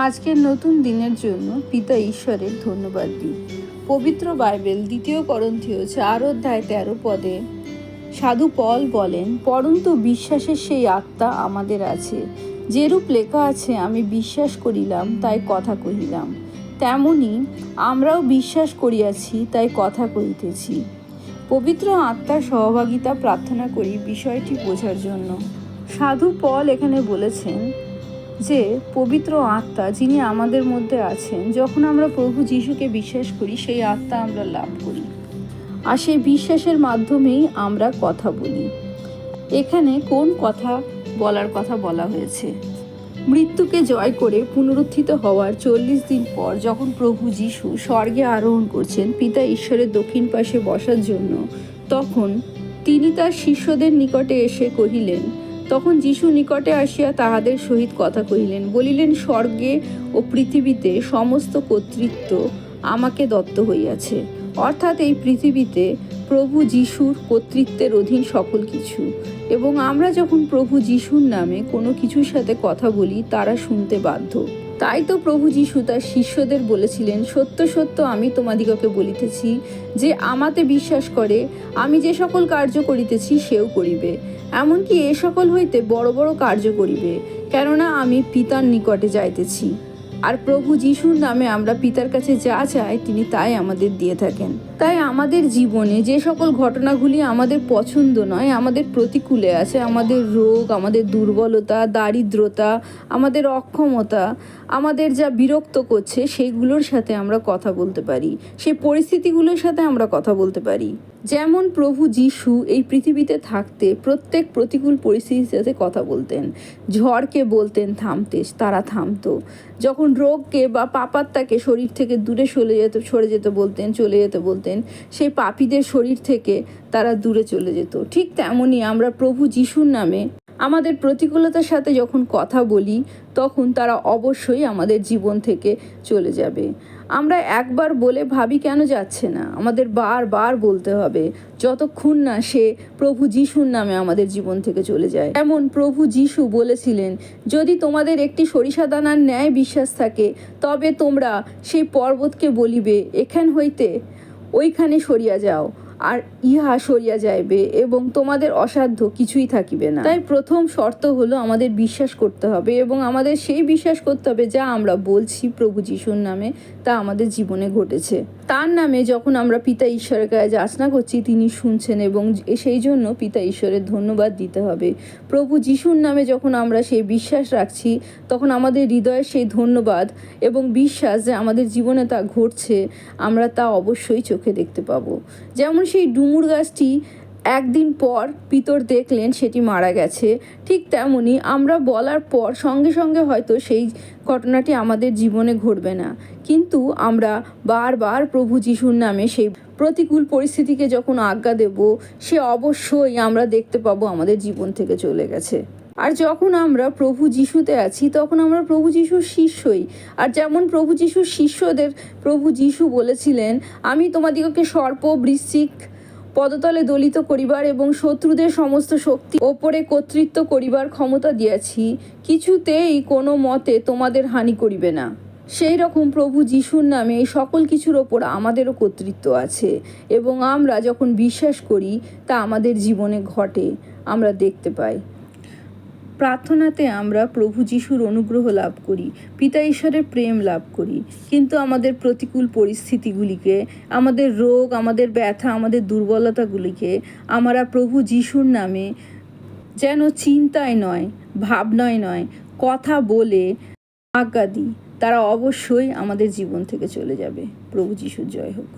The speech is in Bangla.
আজকের নতুন দিনের জন্য পিতা ঈশ্বরের ধন্যবাদ দিই। পবিত্র বাইবেল 2 করন্থীয় 4:13 সাধু পল বলেন, পরন্তু বিশ্বাসের সেই আত্মা আমাদের আছে, যেরূপ লেখা আছে, আমি বিশ্বাস করিলাম তাই কথা কহিলাম, তেমনি আমরাও বিশ্বাস করিয়াছি তাই কথা কহিতেছি। পবিত্র আত্মার সহভাগিতা প্রার্থনা করি বিষয়টি বোঝার জন্য। সাধু পল এখানে বলেছেন যে পবিত্র আত্মা যিনি আমাদের মধ্যে আছেন, যখন আমরা প্রভু যিশুকে বিশ্বাস করি সেই আত্মা আমরা লাভ করি, আর সেই বিশ্বাসের মাধ্যমেই আমরা কথা বলি। এখানে কোন কথা বলার কথা বলা হয়েছে? মৃত্যুকে জয় করে পুনরুত্থিত হওয়ার 40 দিন পর যখন প্রভু যিশু স্বর্গে আরোহণ করছেন পিতা ঈশ্বরের দক্ষিণ পাশে বসার জন্য, তখন তিনি তার শিষ্যদের নিকটে এসে কহিলেন, তখন যিশু নিকটে আসিয়া তাহাদের সহিত কথা কহিলেন, বলিলেন, স্বর্গে ও পৃথিবীতে সমস্ত কর্তৃত্ব আমাকে দত্ত হইয়াছে। অর্থাৎ এই পৃথিবীতে প্রভু যিশুর কর্তৃত্বের অধীন সকল কিছু, এবং আমরা যখন প্রভু যিশুর নামে কোনো কিছুর সাথে কথা বলি তারা শুনতে বাধ্য। তাই তো প্রভু যিশু তার শিষ্যদের বলেছিলেন, সত্য সত্য আমি তোমাদিগকে বলিতেছি, যে আমাতে বিশ্বাস করে আমি যে সকল কার্য করিতেছি সেও করিবে, এমনকি এ সকল হইতে বড় বড় কার্য করিবে, কেননা আমি পিতার নিকটে যাইতেছি। আর প্রভু যিশুর নামে আমরা পিতার কাছে যা চাই তিনি তাই আমাদের দিয়ে থাকেন। তাই আমাদের জীবনে যে সকল ঘটনাগুলি আমাদের পছন্দ নয়, আমাদের প্রতিকূলে আছে, আমাদের রোগ, আমাদের দুর্বলতা, দারিদ্রতা, আমাদের অক্ষমতা, আমাদের যা বিরক্ত করছে, সেইগুলোর সাথে আমরা কথা বলতে পারি, সেই পরিস্থিতিগুলোর সাথে আমরা কথা বলতে পারি। যেমন প্রভু যিশু এই পৃথিবীতে থাকতে প্রত্যেক প্রতিকূল পরিস্থিতির সাথে কথা বলতেন। ঝড়কে বলতেন থামতে, তারা থামতো। যখন রোগকে বা পাপাত্মাকে শরীর থেকে দূরে সরে যেতে বলতেন, চলে যেতে বলতেন, সেই পাপীদের শরীর থেকে তারা দূরে চলে যেত। ঠিক তেমনই আমরা প্রভু যিশুর নামে আমাদের প্রতিকূলতার সাথে যখন কথা বলি, তখন তারা অবশ্যই আমাদের জীবন থেকে চলে যাবে। আমরা একবার বলে ভাবি কেন যাচ্ছে না, আমাদের বারবার বলতে হবে, যতক্ষণ না সে প্রভু যিশুর নামে আমাদের জীবন থেকে চলে যায়। এমন প্রভু যিশু বলেছিলেন, যদি তোমাদের একটি সরিষা দানার ন্যায় বিশ্বাস থাকে, তবে তোমরা সেই পর্বতকে বলিবে, এখান হইতে ওইখানে সরিয়া যাও, আর ইহা সরিয়া যাইবে, এবং তোমাদের অসাধ্য কিছুই থাকিবে না। তাই প্রথম শর্ত হলো আমাদের বিশ্বাস করতে হবে, এবং আমাদের সেই বিশ্বাস করতে হবে যা আমরা বলছি প্রভু যিশুর নামে তা আমাদের জীবনে ঘটেছে। তার নামে যখন আমরা পিতা ঈশ্বরের কাছে যাচনা করছি তিনি শুনছেন, এবং সেই জন্য পিতা ঈশ্বরের ধন্যবাদ দিতে হবে। প্রভু যিশুর নামে যখন আমরা সেই বিশ্বাস রাখছি, তখন আমাদের হৃদয়ের সেই ধন্যবাদ এবং বিশ্বাস যে আমাদের জীবনে তা ঘটছে, আমরা তা অবশ্যই চোখে দেখতে পাবো। যেমন সেই ডুমুর গাছটি একদিন পর পিতর দেখলেন সেটি মারা গেছে, ঠিক তেমনি আমরা বলার পর সঙ্গে সঙ্গে হয়তো সেই ঘটনাটি আমাদের জীবনে ঘটবে না, কিন্তু আমরা বারবার প্রভু যিশুর নামে সেই প্রতিকূল পরিস্থিতিকে যখন আজ্ঞা দেব, সে অবশ্যই আমরা দেখতে পাবো আমাদের জীবন থেকে চলে গেছে। আর যখন আমরা প্রভু যিশুতে আছি, তখন আমরা প্রভু যিশুর শিষ্যই। আর যেমন প্রভু যিশুর শিষ্যদের প্রভু যিশু বলেছিলেন, আমি তোমাদিগকে সর্প বৃশ্চিক পদতলে দলিত করিবার এবং শত্রুদের সমস্ত শক্তি ওপরে কর্তৃত্ব করিবার ক্ষমতা দিয়াছি, কিছুতেই কোনো মতে তোমাদের হানি করিবে না। সেই রকম প্রভু যিশুর নামে এই সকল কিছুর ওপর আমাদেরও কর্তৃত্ব আছে, এবং আমরা যখন বিশ্বাস করি তা আমাদের জীবনে ঘটে, আমরা দেখতে পাই। প্রার্থনাতে আমরা প্রভু যিশুর অনুগ্রহ লাভ করি, পিতা ঈশ্বরের প্রেম লাভ করি, কিন্তু আমাদের প্রতিকূল পরিস্থিতিগুলিকে, আমাদের রোগ, আমাদের ব্যথা, আমাদের দুর্বলতাগুলিকে আমরা প্রভু যিশুর নামে যেন চিন্তায় নয়, ভাবনায় নয়, কথা বলে আজ্ঞা দিই, তারা অবশ্যই আমাদের জীবন থেকে চলে যাবে। প্রভু যিশুর জয় হোক।